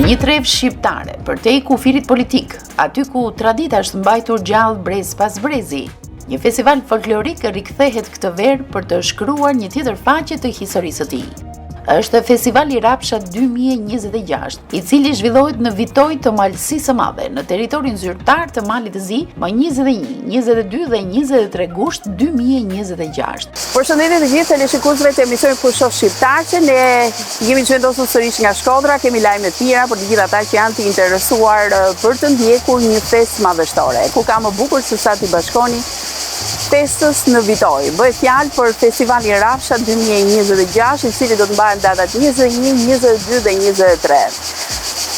Një trev shqiptare për te i kufirit politik, aty ku tradita është mbajtur gjallë brez pas brezi. Një festival folklorik rikthehet këtë verë për të shkruar një tjetër faqe të historisë së tij. Është Festivali Rapsha 2026, i cili zhvillohet në Vitoj të Malësisë së Madhe, në territorin zyrtar të Malit të Zi, më 21, 22 dhe 23 gusht 2026. Përshëndetje të gjithë teleshikuesve të emisionit Fushos Shqiptar, ne jemi të vendosur sërish nga Shkodra, kemi lajme të mira për të gjithë ata që janë të interesuar për të ndjekur një festë madhështore, ku ka më bukur se sa t'i bashkoni festës në Vitoj. Bëhet fjalë për Festivali Rapsha 2026, i cili do të mbahet datat 21, 22 dhe 23.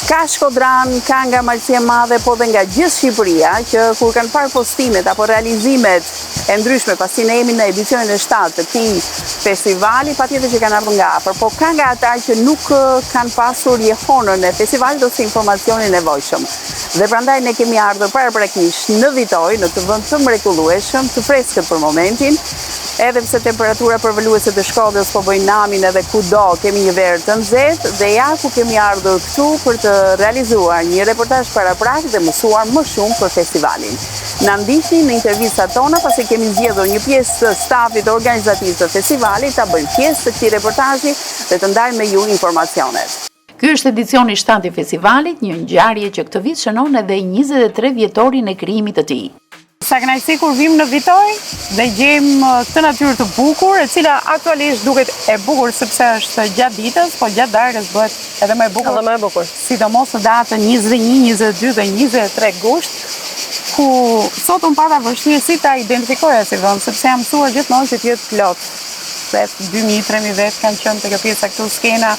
Ka Shkodran, ka nga Malësia e Madhe, po dhe nga gjithë Shqipëria, që kur kanë parë postimet apo realizimet e ndryshme, pasi ne jemi në edicionin e 7 të këtij festivali, patjetër që kanë ardhur nga afër, po ka nga ata që nuk kanë pasur jehonën e festivalit ose informacionin e nevojshëm. Dhe prandaj ne kemi ardhur paraprakisht në Vitoj, në të vend të mrekullueshëm, të freskët për momentin, edhe pse temperatura përvoluese të Shkodrës po bëjnë namin edhe kudo kemi një verë të nxehtë, dhe ja ku kemi ardhur këtu për të realizuar një reportazh paraprak dhe mësuar më shumë për festivalin. Na ndiqni në intervistat tona, pasi kemi zgjedhur një pjesë të stafit organizativ të festivalit ta bëjmë pjesë të këtij reportazhi dhe të ndajmë me ju informacionet. Ky është edicioni 7 i festivalit, një ngjarje që këtë vit shënon edhe 23 vjetorin e krijimit të tij. Sa kënaqësi kur vim në Vitoj dhe gjejmë këtë natyrë të bukur, e cila aktualisht duket e bukur sepse është gjatë ditës, po gjatë darkës bëhet edhe më e bukur. Edhe më e bukur. Sidomos në datën 21, 22 dhe 23 gusht, ku sot unë pata vështirësi ta identifikoja si vend, sepse jam mësuar gjithmonë që të jetë plot. 2.000-3.000 vetë kanë qenë të kjo pjesa këtu skena,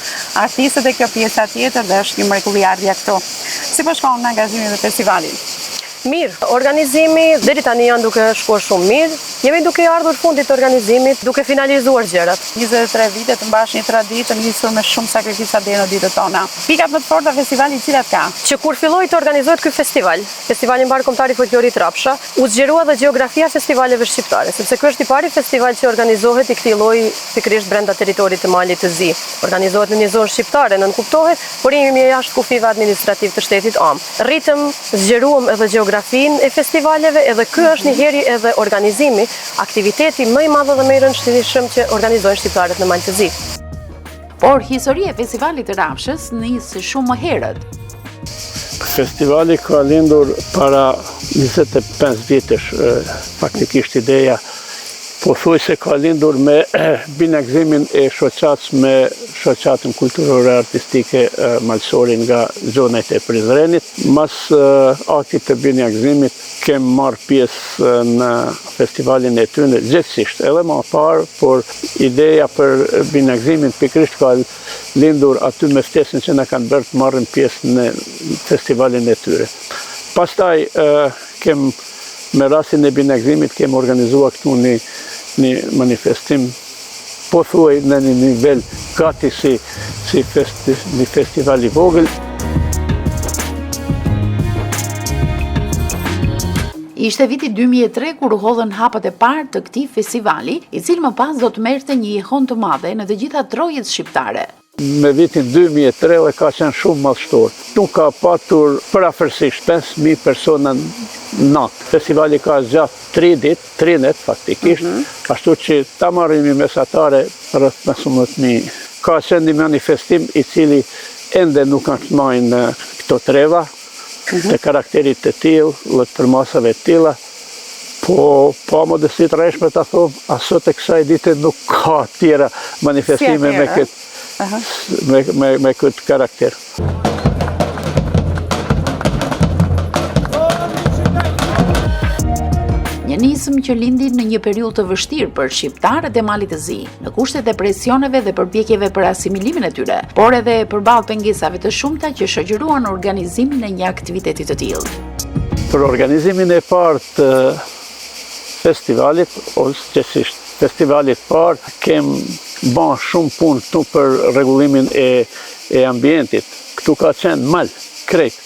artistët e kjo pjesa tjetër dhe është një mrekulli ardhja këtu. Si po shkon në angazhimin e festivalit? Mirë, organizimi deri tani janë duke shkuar shumë mirë. Jemi duke ardhur fundit të organizimit, duke finalizuar gjërat. 23 vite të mbash një traditë të nisur me shumë sakrifisa deri në ditët tona. Pikat më të forta të festivalit cilat ka? Që kur filloi të organizohet ky festival, Festivali Mbar Kombëtar i Folklorit Rapsha, u zgjerua dhe gjeografia e festivaleve shqiptare, sepse ky është i pari festival që organizohet i këtij lloji pikërisht brenda territorit të Malit të Zi. Organizohet në një zonë shqiptare, nënkuptohet, por jemi jashtë kufive administrativ të shtetit Am. Rritëm, zgjeruam edhe gjeografin e festivaleve, edhe ky është një herë edhe organizimi, aktiviteti më i madh dhe më i rëndësishëm që organizojnë shqiptarët në Malë të Zi. Por historia e festivalit të Rapshës nis shumë më herët. Festivali ka lindur para 25 vitesh, faktikisht ideja pothuajse ka lindur me binagzimin e shoqatës me shoqatën kulturore artistike malësore nga zonat e Prizrenit. Mas aktit të binagzimit kem marrë pjesë në festivalin e tyne gjithësisht, edhe më parë, por ideja për binagzimin pikrisht ka lindur aty me ftesën që na kanë bërë të marrim pjesë në festivalin e tyre. Pastaj me rastin e binagzimit kem organizuar këtu një manifestim pothuaj në një nivel gati si një festival i vogël. Ishte viti 2003 kur u hodhën hapat e parë të këtij festivali, i cili më pas do të merrte një jehon të madhe në të gjitha trojet shqiptare. Me vitin 2003 dhe ka qenë shumë madhështor. Nuk ka patur përafërsisht 5.000 persona natë. Festivali ka zgjat 3 ditë, 3 net faktikisht, ashtu që ta marrimi mesatare rreth 15.000. Ka qenë një manifestim i cili ende nuk kanë të marrë këto treva, të karakterit të tillë, dhe të përmasave të tilla, po pa modesti të rreshme ta them, asot e kësaj dite nuk ka tjera manifestime me këtë karakter. Një nisëm që lindi në një periudhë të vështirë për shqiptarët e Malit të Zi, në kushtet e presioneve dhe përpjekjeve për asimilimin e tyre, por edhe përballë pengesave të shumta që shoqëruan organizimin e një aktiviteti të tillë. Për organizimin e parë të festivalit, ose qësisht festivalit parë, kem bën shumë punë këtu për rregullimin e ambientit. Këtu ka qenë mal, krejt.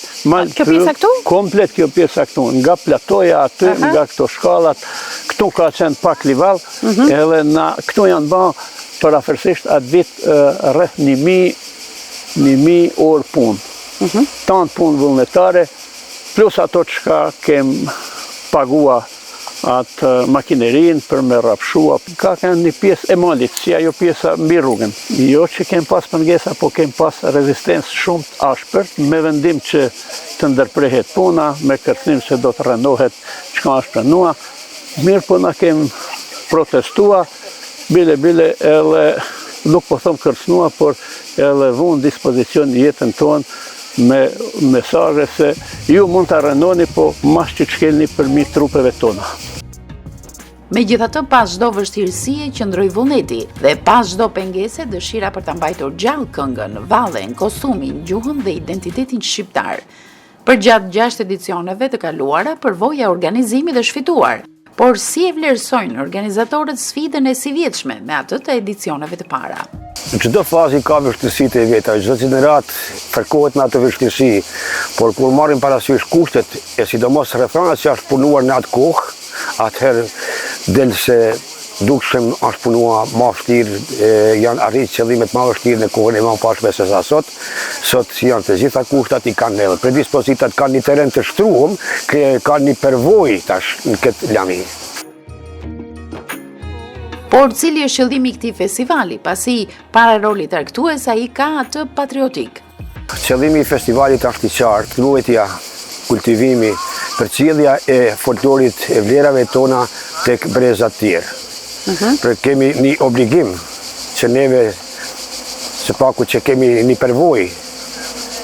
Kjo pjesa këtu? Komplet kjo pjesa këtu, nga platoja aty, nga këto shkallat, këtu ka qenë pak livall, edhe këtu janë bën përafërsisht atë vit rreth 1.000 orë punë. tanë punë vullnetare, plus ato çka kem pagua atë makinerin për me rapshua. Ka kanë një pjesë e malit, si ajo pjesa mbi rrugën. Jo që kem pas pengesa, po kem pas rezistencë shumë të ashpër, me vendim që të ndërprehet puna, me kërcënim se do të rëndohet çka është pranua. Mirë po na kem protestua, bile edhe nuk po thom kërcënua, por edhe vunë dispozicion jetën tonë me mesazhe se ju mund të rëndoni, po mas që çkelni përmi trupeve tona. Megjithatë, pas çdo vështirësie qëndroi vullneti dhe pas çdo pengese dëshira për ta mbajtur gjallë këngën, vallen, kostumin, gjuhën dhe identitetin shqiptar. Përgjatë 6 edicioneve të kaluara, përvoja organizimi dhe shfituar, por si e vlerësojnë organizatorët sfidën e sivjetshme me atë të edicioneve të para? Në çdo fazë ka vështirësitë e veta, çdo gjenerat fërkohet me atë vështirësi, por kur marrim parasysh kushtet e sidomos refrenat që është punuar në atë kohë, atëherë del se dukshëm është punua ma vështirë, janë arrit qëllimet ma vështirë në kohën e ma pashme se sa sot. Sot janë të gjitha kushtat i kanë edhe predispozitat, kanë një teren të shtruhëm, kanë një përvojë tash në këtë lami. Por cili është qëllimi i këtij festivali, pasi para rolit argëtues ai ka atë patriotik? Qëllimi i festivalit është i qartë, ruajtja, kultivimi, përcjellja e folklorit e vlerave tona tek brezat tjerë. Për kemi një obligim që neve, së paku që kemi një përvojë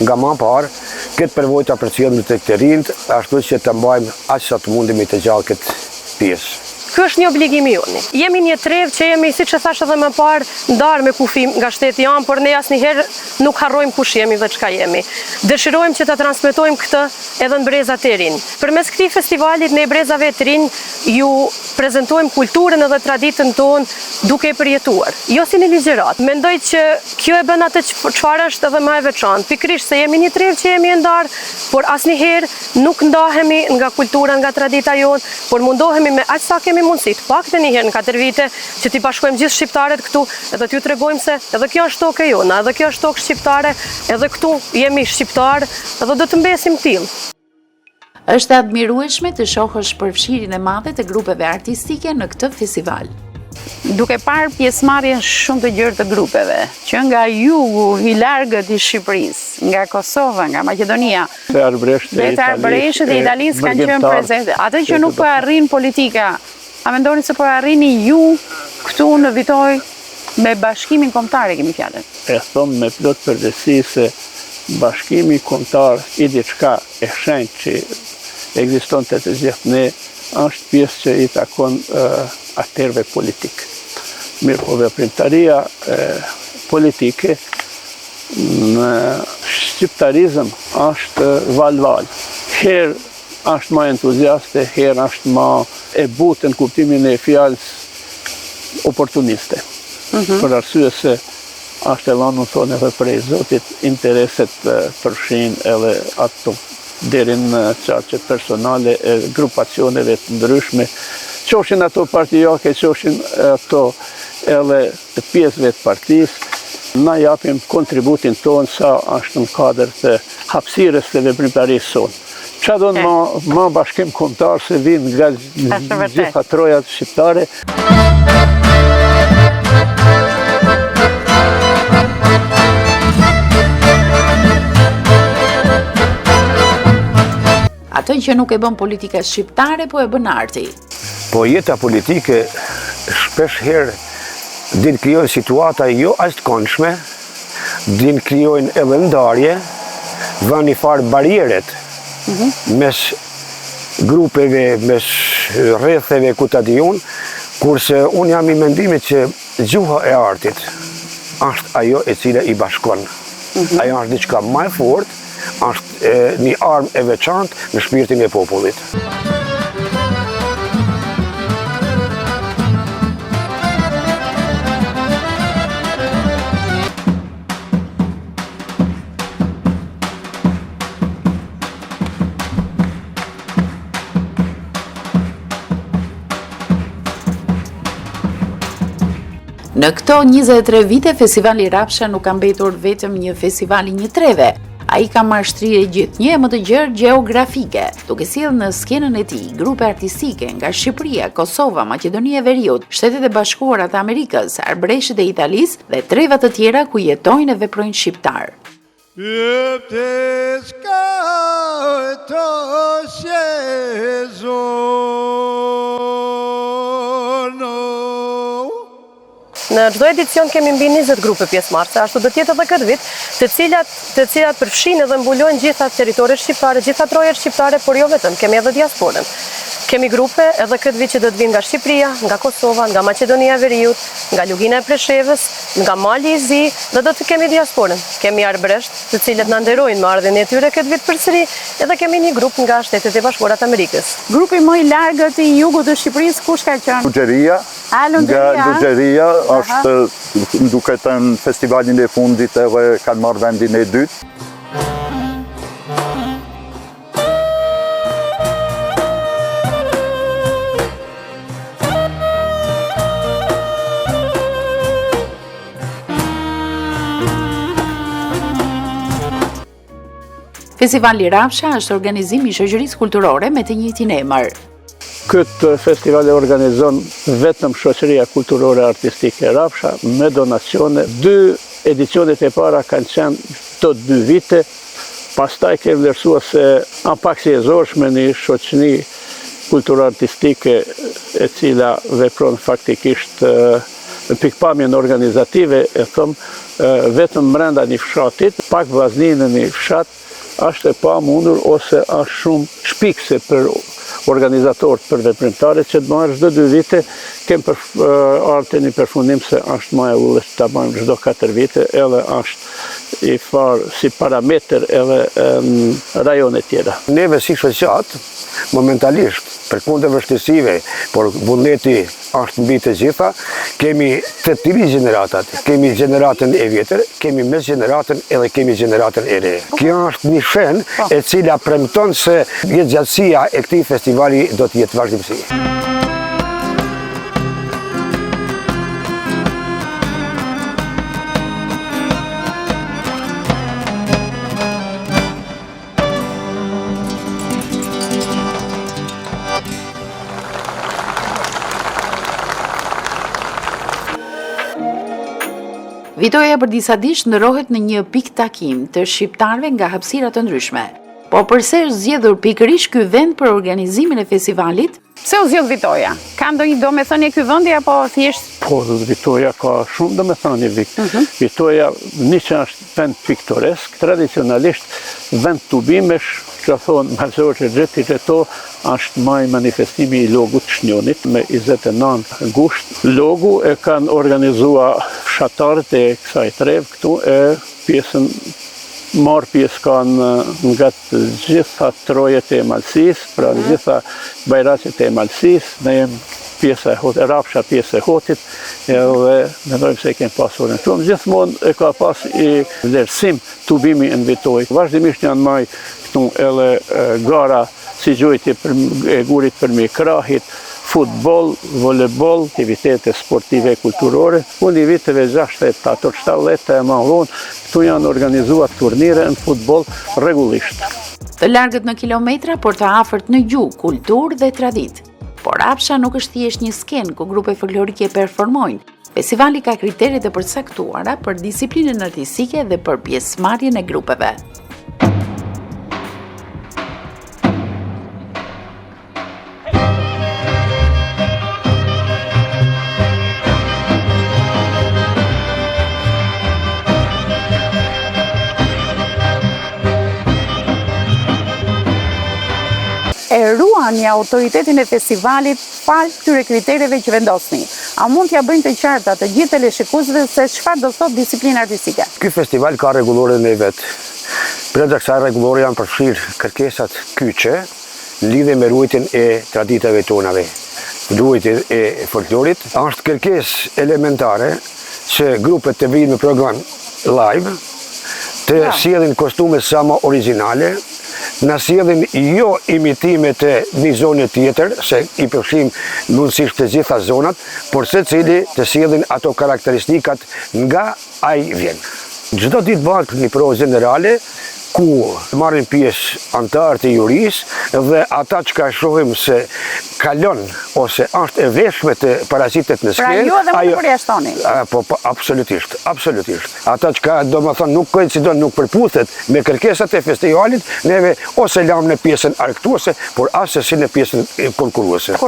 nga ma parë, këtë përvojë ta përcjellim tek të rinjt, ashtu që të mbajmë aq sa të mundemi të gjallë këtë pjesë. Ky është një obligim i joni. Jemi një trev që jemi, siç e thash edhe më parë, ndarë me kufim nga shteti janë, por ne asnjëherë nuk harrojmë kush jemi dhe çka jemi. Dëshirojmë që ta transmetojmë këtë edhe në brezat e rinj. Përmes këtij festivalit ne brezave të rinj ju prezantojmë kulturën edhe traditën tonë duke e përjetuar, jo si në ligjërat. Mendoj që kjo e bën atë çfarë është edhe më e veçantë, pikërisht se jemi një trev që jemi ndarë, por asnjëherë nuk ndahemi nga kultura, nga tradita jonë, por mundohemi me aq sa kemi mundësi, të paktën një herë në 4 vite që t'i bashkojmë gjithë shqiptarët këtu, edhe t'ju tregojmë se edhe kjo është tokë e jona, edhe kjo është tokë shqiptare, edhe këtu jemi shqiptarë, edhe do të mbesim tillë. Është admirueshme të shohësh përfshirjen e madhe të grupeve artistike në këtë festival. Duke parë pjesëmarrjen shumë të gjerë të grupeve, që nga jugu i largët i Shqipërisë, nga Kosova, nga Maqedonia, Të Arbëreshët dhe Italisë kanë qenë prezente. Atë që nuk po arrin politika, a mendoni se po arrini ju këtu në Vitoj me bashkimin kombëtar, kemi fjalën? E thom me plot përgjegjësi se bashkimi kombëtar i diçka e shenjtë që ekzistonte të gjithë ne, është pjesë që i takon akterëve politik. Mirë po veprimtaria politike në shqiptarizëm është val-val. Herë është ma entuziaste, herë është ma e butë në kuptimin e fjalës oportuniste. Për arsye se është e lanë në thonë edhe prej Zotit, intereset përfshin edhe ato deri në çarqet personale e grupacioneve të ndryshme, qofshin ato partijake, qofshin ato edhe të pjesëve të partisë, na japim kontributin tonë sa është në kadër të hapësirës të veprimtarisë sonë. Qa do në ma bashkim kombëtar se vinë nga gjitha trojat shqiptare. Atë që nuk e bën politika shqiptare, po e bën arti. Po jeta politike shpesh herë din krijojnë situata jo aq të këndshme, din krijojnë edhe ndarje, vënë një farë barrieret mes grupeve, mes rretheve ku ta diun, kurse unë jam i mendimit që gjuha e artit është ajo e cila i bashkon. Ajo është diçka më e fortë, është një armë e veçantë në shpirtin e popullit. Në këto 23 vite, festivali Rapsha nuk ka mbetur vetëm një festival i një treve. Ai ka mashtrirë gjithnjë më të gjerë gjeografike, duke sjellë në skenën e tij grupe artistike nga Shqipëria, Kosova, Maqedonia e Veriut, Shtetet e Bashkuara të Amerikës, Arbreshët e Italisë dhe treva të tjera ku jetojnë e veprojnë shqiptar. Në çdo edicion kemi mbi 20 grupe pjesëmarrëse, ashtu do të jetë edhe këtë vit, të cilat përfshin dhe mbulojnë gjitha territoret shqiptare, gjitha trojet shqiptare, por jo vetëm, kemi edhe diasporën. Kemi grupe edhe këtë vit që do të vinë nga Shqipëria, nga Kosova, nga Maqedonia e Veriut, nga Lugina e Preshevës, nga Mali i Zi, dhe do të kemi diasporën. Kemi arbresht, të cilët na nderojnë me ardhmën e tyre këtë vit përsëri, edhe kemi një grup nga Shtetet e Bashkuara të Amerikës. Grupi më i largët i jugut të Shqipërisë kush ka qenë? Lugjeria. Nga Lugjeria është duke të në festivalin e fundit edhe kanë marrë vendin e dytë. Festivali Rafsha është organizim i shoqërisë kulturore me të njëjtin emër. Këtë festival e organizon vetëm shoqëria kulturore artistike Rafsha me donacione. 2 edicionet e para kanë qenë të 2 vite, pastaj kemi vlerësuar se pak si e zorshme një shoqëri kulturore artistike e cila vepron faktikisht në pikpamjen organizative, e thëmë vetëm brenda një fshatit, pak vllaznin në një fshat, është e pa mundur ose është shumë shpikse për organizatorët, për veprimtarët që të marrë çdo 2 vite, kemë ardhur një përfundim se është më e ulët ta bëjmë çdo 4 vite, edhe është i farë si parametër edhe në rajone tjera. Neve si shoqat, momentalisht, për kundër vështirësive, por vullneti është mbi të gjitha, kemi të tiri gjeneratat, kemi gjeneratën e vjetër, kemi mes gjeneratën edhe kemi gjeneratën e re. Kjo është një shen e cila premton se jetëgjatësia e këtij festivali do të jetë vazhdimsi. Vitoja për disa ditë ndrohet në një pikë takim të shqiptarëve nga hapësira të ndryshme. Po përse është zgjedhur pikërisht ky vend për organizimin e festivalit? Pse u zgjodh Vitoja? Ka ndonjë domethënie ky vendi apo thjesht? Po, Vitoja ka shumë domethënie. Vitoja që është vend piktoresk, tradicionalisht vend tubimesh, që thonë Mazor që gjeti qëto është maj manifestimi i logut Shnjonit me 29 gusht. Logu e kanë organizua fshatarët e kësaj trevë këtu e pjesën marë pjesë kanë nga të gjitha trojet e Malësis, pra gjitha bajraqet e Malësis, ne jem pjesë e hotit, Rafsha pjesë e hotit, edhe mendojmë se kemë pasurin. Shumë gjithmonë e ka pas i vlerësim tubimi në Vitoj. Vazhdimisht janë maj këtu edhe gara si gjujtje e gurit për mi krahit, futbol, volebol, aktivitete sportive e kulturore. Unë i viteve 60-70 e ma vonë, këtu janë organizuar turnire në futbol regullisht. Të largët në kilometra, por të afërt në gjuhë, kulturë dhe traditë. Por Rafsha nuk është thjesht një skenë ku grupe folklorike performojnë. Festivali ka kriteret e përcaktuara për disiplinën artistike dhe për pjesëmarrjen e grupeve. E ruani autoritetin e festivalit pa këtyre kritereve që vendosni. A mund t'ja bëjnë të qarta të gjithë teleshikuesve se çfarë do thotë disiplinë artistike? Ky festival ka rregulloren e vet. Brenda kësaj rregullore janë përfshirë kërkesat kyçe në lidhje me ruajtjen e traditave tonave. Ruajtja e folklorit është kërkesë elementare që grupet të vinë në program live, të sjellin kostume sa më origjinale, na sjellin jo imitime të një zone tjetër, se i përfshim mundësisht të gjitha zonat, por secili të sjellin ato karakteristikat nga ai vjen. Çdo ditë bëhet një provë generale ku marrin pjesë antarët e jurisë dhe ata që ka shohim se kalon ose është e veshme të parazitet në skel. Pra ju edhe më të përjashtoni. Po, absolutisht. Ata që ka, do më thonë, nuk koincidon, nuk përputhet me kërkesat e festivalit, neve ose lam në pjesën arktuese, por asë si në pjesën konkurruese.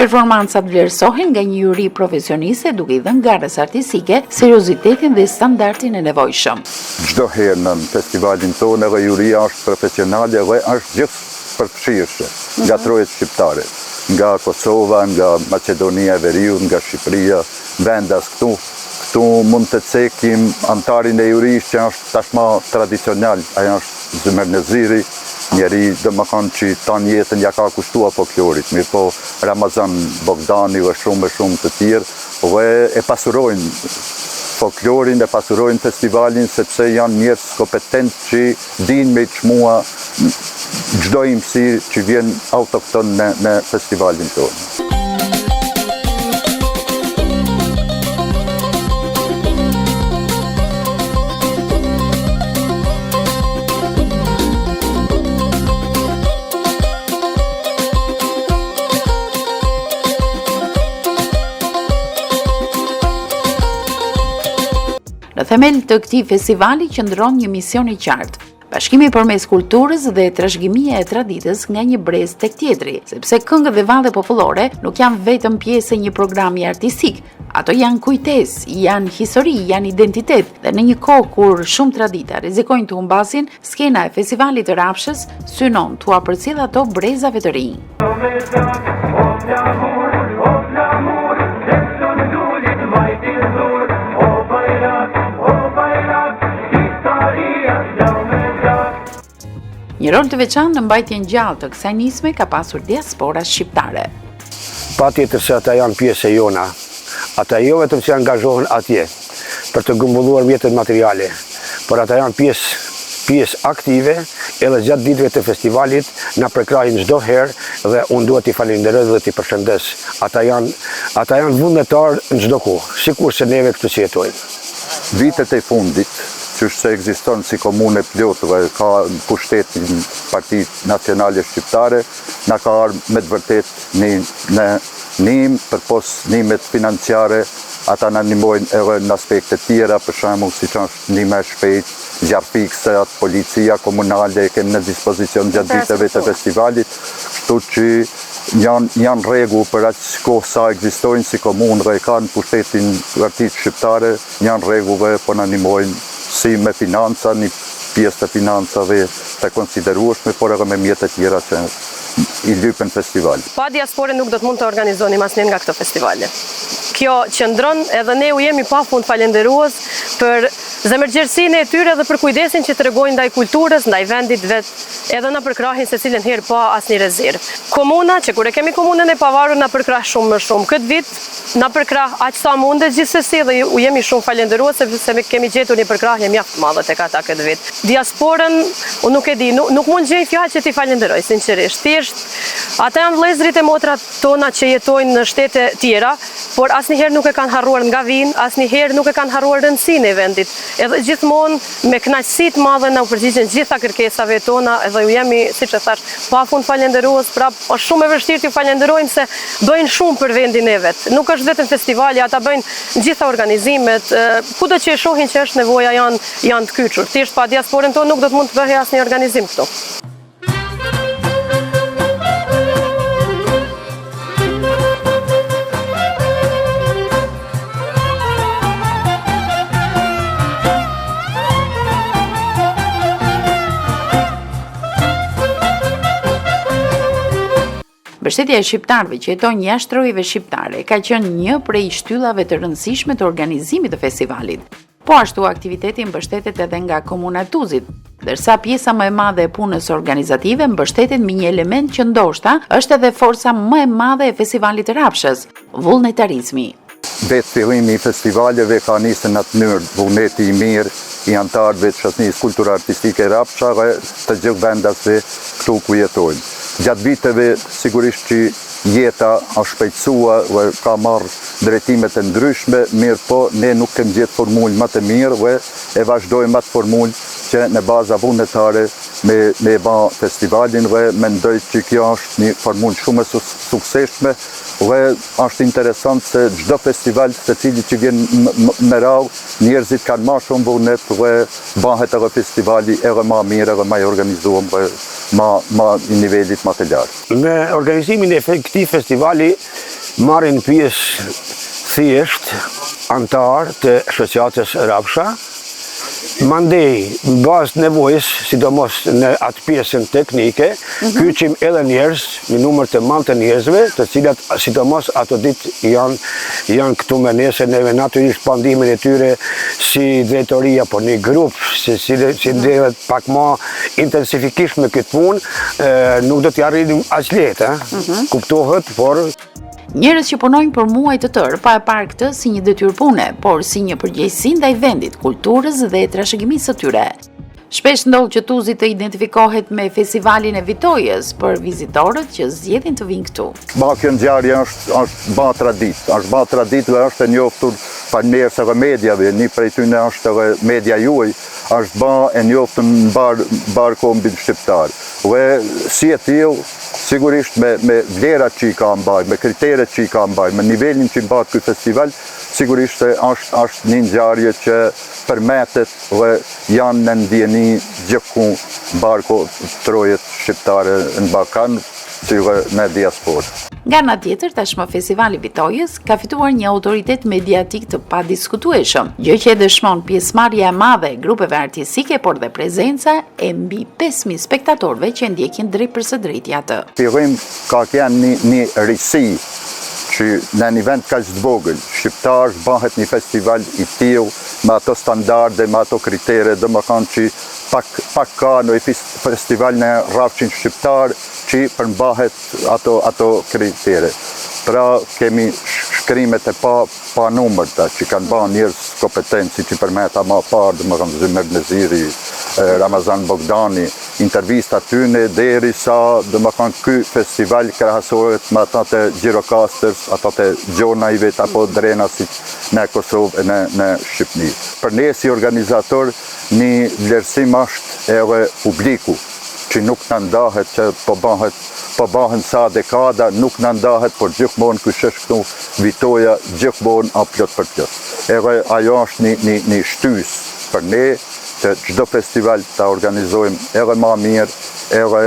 Performancat vlerësohen nga një juri profesioniste duke i dhënë garës artistike, seriozitetin dhe standardin e nevojshëm. Çdo herë në festivalin tonë edhe juria është profesionale dhe është gjithë përfshirëse nga trojet shqiptare, nga Kosova, nga Maqedonia e Veriut, nga Shqipëria, vendas këtu. Këtu mund të cekim antarin e jurisë që është tashma tradicional, ajo është Zymer Neziri, njeri dhe më kanë që tanë jetën ja ka kushtua folklorit, mirë po Ramazan Bogdani dhe shumë të tjerë, dhe e pasurojnë folklorin, e pasurojnë festivalin, sepse janë njerëz kompetent që dinë me çmua çdo imësi që vjen autokton në festivalin tonë. Në themel të këtij festivali qëndron një mision i qartë, bashkimi përmes kulturës dhe trashëgimia e traditës nga një brez tek tjetri, sepse këngët dhe vallet popullore nuk janë vetëm pjesë e një programi artistik, ato janë kujtesë, janë histori, janë identitet, dhe në një kohë kur shumë tradita rrezikojnë të humbasin, skena e festivalit të Rafshës synon t'u apërcjell ato brezave të rinj. Një rol të veçantë në mbajtjen gjallë të kësaj nisme ka pasur diaspora shqiptare. Patjetër se ata janë pjesë e jona. Ata jo vetëm që angazhohen atje për të grumbulluar mjetet materiale, por ata janë pjesë aktive edhe gjatë ditëve të festivalit na përkrahin çdo herë dhe unë duhet t'i falenderoj dhe t'i përshëndes. Ata janë vullnetar në çdo kohë, sikur se neve këtu që jetojmë. Vitet e fundit, që se ekziston si komune plot dhe ka pushtetin Partitë Nacionale Shqiptare, na ka ardhur me të vërtet në nim, përpos nimet financiare, ata na ndihmojnë edhe në aspekte tjera, për shembull siç është ndihma e shpejtë, zjarfikse, policia komunale e kemi në dispozicion gjatë ditëve të festivalit, kështu që janë rregull për atë kohë sa ekzistojnë si komunë dhe kanë pushtetin Partitë Shqiptare, janë rregull dhe po na ndihmojnë si me financa, një pjesë të financave të konsiderueshme, por edhe me mjetet tjera që i lypen festival. Pa diasporën nuk do të mund të organizonim asnjë nga këto festivale. Kjo qëndron edhe ne u jemi pafund falenderues për zemërgjerësinë e tyre dhe për kujdesin që tregojnë ndaj kulturës, ndaj vendit vet, edhe na përkrahin se cilën herë pa asnjë rezervë. Komuna, që kur e kemi komunën e pavarur na përkrah shumë më shumë. Këtë vit na përkrah aq sa mundet gjithsesi dhe u jemi shumë falenderues sepse kemi gjetur një përkrahje mjaft të madhe tek ata këtë vit. Diasporën, unë nuk e di, nuk mund gjej fjalë që t'i falenderoj sinqerisht. Thjesht ata janë vëllezërit e motrat tona që jetojnë në shtete tjera, por asnjëherë nuk e kanë harruar nga vinë, asnjëherë nuk e kanë harruar rëndësinë e vendit. Edhe gjithmonë me kënaqësi të madhe na u përgjigjen gjitha kërkesave tona, edhe ju jemi, siç e thash, pafund falenderues, prap është shumë e vështirë t'ju falenderojmë se bëjnë shumë për vendin e vet. Nuk është vetëm festivali, ata bëjnë gjitha organizimet, kudo që e shohin që është nevoja janë të kyçur. Thjesht pa diasporën tonë nuk do të mund të bëhej asnjë organizim këtu. Mbështetja e shqiptarëve që jetojnë jashtë trojeve shqiptare ka qenë një prej shtyllave të rëndësishme të organizimit të festivalit. Po ashtu aktiviteti mbështetet edhe nga komuna e Tuzit, ndërsa pjesa më e madhe e punës organizative mbështetet me një element që ndoshta është edhe forca më e madhe e festivalit të Rafshës, vullnetarizmi. Vetë fillimi i festivaleve ka nisë në atë mënyrë, vullneti i mirë, i antarëve të shoqënisë kulturore artistike Rapça dhe të gjithë vendasve këtu ku jetojnë. Gjatë viteve sigurisht që jeta a shpejtësua dhe ka marrë drejtimet e ndryshme, mirë po ne nuk kemi gjetë formulë më të mirë dhe e vazhdojmë atë formulë që në baza vullnetare me ba festivalin dhe mendoj që kjo është një formulë shumë e sukseshme dhe është interesant se çdo festival se cili që vjen me radhë, njerëzit kanë ma shumë vullnet dhe bahet edhe festivali edhe ma mirë edhe ma i organizuar dhe ma i nivelit ma të lartë. Me organizimin e këtij festivali marrin pjesë thjesht antarë të shoqatës Rapça, mandej në bazë nevojës, sidomos në atë pjesën teknike, kyçim edhe njerëz, një numër të madh të njerëzve, të cilat sidomos ato ditë janë këtu me ne, se neve natyrisht pandimin e tyre si drejtoria, por një grup si ndjehet pak më intensifikisht me këtë punë, nuk do t'i arrinim aq lehtë, kuptohet, por Njerëz që punojnë për muaj të tërë pa e parë këtë si një detyrë pune, por si një përgjegjësi ndaj vendit, kulturës dhe trashëgimisë së tyre. Shpesh ndodh që Tuzi të identifikohet me festivalin e Vitojës për vizitorët që zgjedhin të vinë këtu. Kjo ngjarje është ba traditë dhe është e njohur përmes edhe mediave, një prej tyre është edhe media juaj, është ba e njohur në bar kombin shqiptar. Dhe si e tillë, sigurisht me vlerat që i ka mbaj, me kriteret që i ka mbaj, me nivelin që i mbat ky festival, sigurisht është një ngjarje që përmetet dhe janë në ndjeni gjithku barko trojet shqiptare në Ballkan, si dhe në diasporë. Nga ana tjetër, tashmë festivali Vitojës ka fituar një autoritet mediatik të padiskutueshëm, gjë që dëshmon pjesëmarrja e madhe e grupeve artistike, por dhe prezenca e mbi 5.000 spektatorëve që ndjekin drejt për së drejti atë. Fillim ka qenë një risi që në një vend kaq të vogël, shqiptar bëhet një festival i tillë me ato standarde, me ato kritere, domethënë që pak ka në festival në rrafshin shqiptar që përmbahet ato kritere. Pra kemi shkrimet e pa numërta që kanë bërë njerëz kompetenci që përmeta më parë, domethënë Zymer Neziri, Ramazan Bogdani, intervista tyne derisa domethënë ky festival krahasohet me ata të Gjirokasters, ata të Gjonajve apo Drenasit në Kosovë e në Shqipëri. Për ne si organizator një vlerësim është edhe publiku, që nuk në ndahet, që po bëhen sa dekada, nuk në ndahet, por gjithmonë këshesh këtu Vitoja, gjithmonë a plot për plot. Edhe ajo është një shtys për ne, që çdo festival ta organizojmë edhe ma mirë, edhe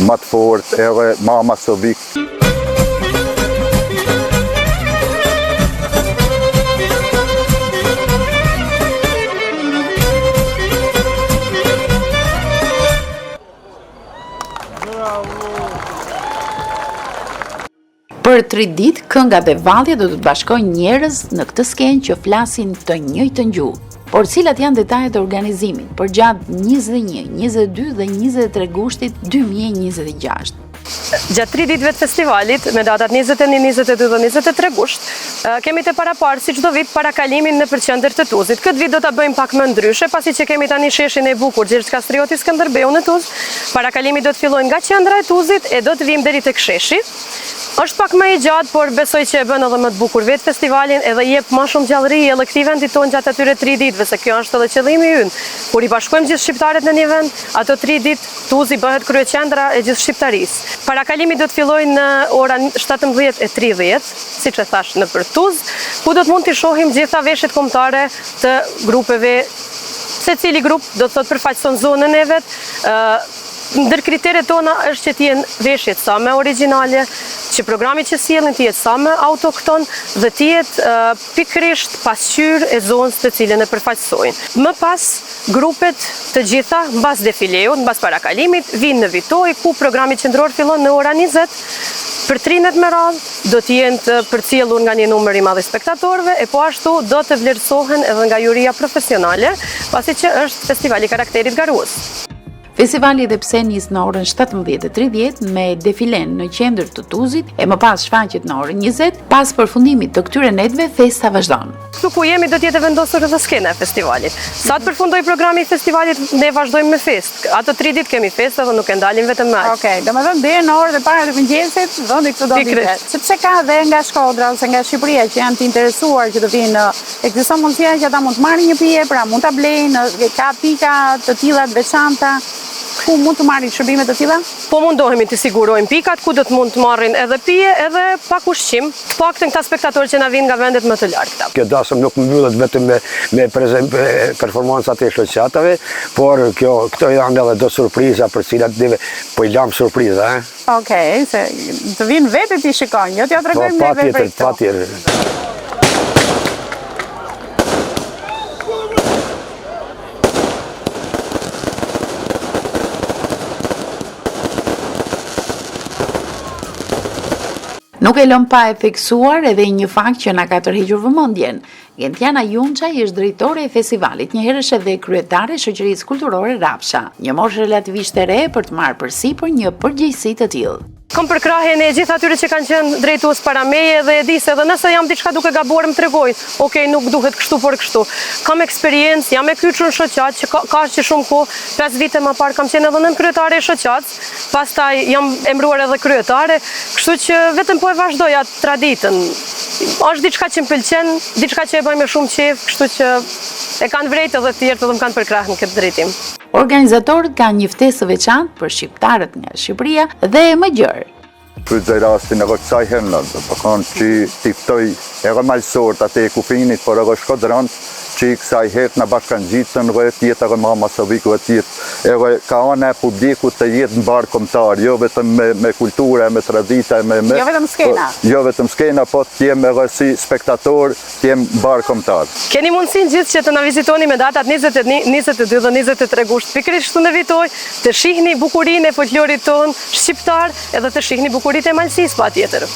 ma të fort, edhe ma masovik. Për 3 ditë, kënga dhe vallja do të bashkojnë njerëz në këtë skenë që flasin të njëjtën gjuhë. Por cilat janë detajet e organizimit përgjatë 21, 22 dhe 23 gushtit 2026? Gjatë 3 ditëve të festivalit, me datat 21, 22 dhe 23 gusht, kemi të paraparë si çdo vit parakalimin në qendër të Tuzit. Këtë vit do ta bëjmë pak më ndryshe, pasi që kemi tani sheshin e bukur Gjergj Kastrioti Skënderbeu në Tuz. Parakalimi do të fillojë nga qendra e Tuzit e do të vijmë deri tek sheshi. Është pak më i gjatë, por besoj që e bën edhe më të bukur vetë festivalin, edhe jep më shumë gjallëri edhe këtij vendi tonë gjatë atyre 3 ditëve, se kjo është edhe qëllimi ynë. Kur i bashkojmë gjithë shqiptarët në një vend, ato 3 ditë Tuzi bëhet kryeqendra e gjithë shqiptarisë. Parakalimi do të fillojë në orën 17:30, siç e thash, nëpër Tuz, ku do të mund të shohim gjitha veshjet kombëtare të grupeve. Secili grup do të thotë përfaqëson zonën e vet. Ndër kriteret tona është që t'jenë veshjet sa më origjinale, që programi që sjellin të jetë sa më autokton dhe të jetë pikërisht pasqyrë e zonës të cilën e përfaqësojnë. Më pas, grupet të gjitha, mbas defileut, mbas parakalimit, vinë në Vitoj, ku programi qendror fillon në ora 20. Për 3 me radhë do të jenë të përcjellur nga një numër i madh i spektatorëve, e po ashtu do të vlerësohen edhe nga juria profesionale, pasi që është festivali karakterit garues. Festivali edhe pse nis në orën 17:30 me defilen në qendër të Tuzit e më pas shfaqet në orën 20, pas përfundimit të këtyre netëve festa vazhdon. Këtu ku jemi do t'jetë vendosur edhe skena e festivalit. Sa të përfundoj programi i festivalit, ne vazhdojmë me fest. Ato 3 ditë kemi festa dhe nuk e ndalim vetëm me aq. Okej, domethënë deri në orët e para të mëngjesit, vendi këtu do t'i jetë. Sepse ka dhe nga Shkodra ose nga Shqipëria që janë të interesuar që të vinë, ekziston mundësia që ata mund të marrin një pije, pra mund ta blejnë, ka pika të tilla të veçanta. Ku mund të marrin shërbime të tilla? Po mundohemi të sigurojmë pikat ku do të mund të marrin edhe pije edhe pak ushqim, të paktën këta spektatorë që na vinë nga vendet më të largëta. Kjo dasëm nuk mbyllet vetëm me performancat e shoqatave, por këto janë edhe do surpriza për cilat neve po i lam surpriza, Okej, se të vinë vetë ti shikojnë, jo t'ja tregojmë neve për këto. Patjetër. Nuk e lëm pa e theksuar edhe një fakt që na ka tërhequr vëmendjen. Gentiana Junçaj është drejtore e festivalit, njëherësh edhe kryetare e shoqërisë kulturore Rapsha, një moshë relativisht e re për të marrë përsipër një përgjegjësi të tillë. Kam përkrahjen e gjithë atyre që kanë qenë drejtues para meje dhe e di se edhe nëse jam diçka duke gabuar më tregoj, okej, nuk duhet kështu por kështu. Kam eksperiencë, jam e kyçur në shoqat që ka që shumë kohë, 5 vite më parë kam qenë edhe nën kryetare e shoqatës, pastaj jam emëruar edhe kryetare, kështu që vetëm po e vazhdoj atë traditën. Është diçka që më pëlqen, diçka që e bëj me shumë qejf, kështu që e kanë vrejtë edhe të tjerë të më kanë përkrahur në këtë drejtim. Organizatorët kanë një ftesë veçantë për shqiptarët nga Shqipëria dhe më gjërë. Krydzaj rastin edhe kësaj herë, po kanë që tiftoj edhe malsort atë e kufinit, por edhe Shkodran, që i kësaj herë në bashkan gjitën dhe tjetë edhe ma Masaviku e tjetë edhe ka anë e publiku të jetë në barë komtar, jo vetëm me kulturë, me tradita, jo vetëm skena. Jo vetëm skena, po t'jem edhe si spektator, t'jem barë komtar. Keni mundësin gjithë që të na vizitoni me datat 21, 22 dhe 23 gusht, pikërisht këtu në Vitoj, të shihni bukurinë e folklorit tonë shqiptar edhe të shihni bukuritë e Malësisë patjetër.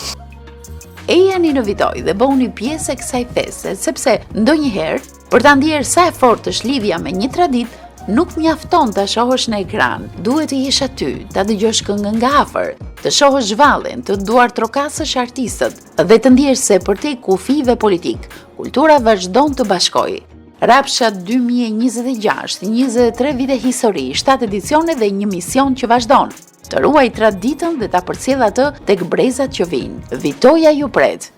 Ejani në Vitoj dhe bëuni pjesë e kësaj feste, sepse ndonjëherë, për ta ndjerë sa e fortë është lidhja me një traditë, nuk mjafton ta shohësh në ekran, duhet të jesh aty, ta dëgjosh këngën nga afër, të shohësh zhvalljen, të duar trokasësh artistët dhe të ndjesh se përtej kufive politik, kultura vazhdon të bashkojë. Rapsha 2026, 23 vite histori, 7 edicione dhe një mision që vazhdon. Të ruaj traditën dhe ta përcjell atë tek brezat që vinë. Vitoja ju pret.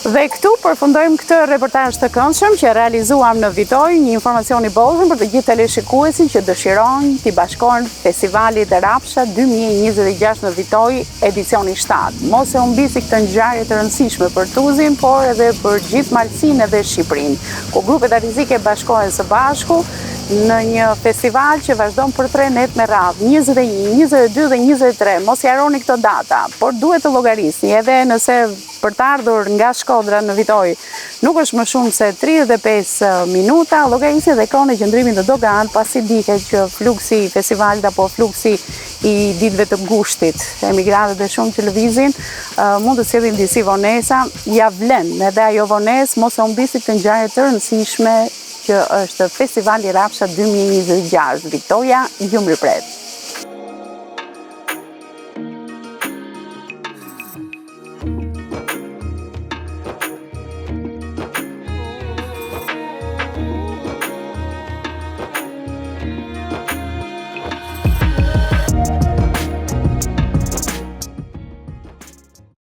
Dhe këtu përfundojmë këtë reportazh të këndshëm që realizuam në Vitoj, një informacion i bollshëm për të gjithë teleshikuesit që dëshirojnë t'i bashkohen Festivalit e Rapsha 2026 në Vitoj, edicioni 7. Mos e humbisi këtë ngjarje të rëndësishme për Tuzin, por edhe për gjithë Malsinë dhe Shqipërinë, ku grupet artistike bashkohen së bashku në një festival që vazhdon për 3 net me radhë, 21, 22 dhe 23, mos i harroni këto data, por duhet të llogarisni edhe nëse për të ardhur nga Shkodra në Vitoj nuk është më shumë se 35 minuta, llogarisni dhe kohën e qëndrimit në dogan, pasi dihet që fluksi i festivalit apo fluksi i ditëve të gushtit, emigrantët e shumë që lëvizin, mund të sjellin disi vonesa, ja vlen edhe ajo vonesë, mos e humbisi këtë ngjarje të rëndësishme që është Festivali Rapsha 2026. Vitoja ju mirëpret.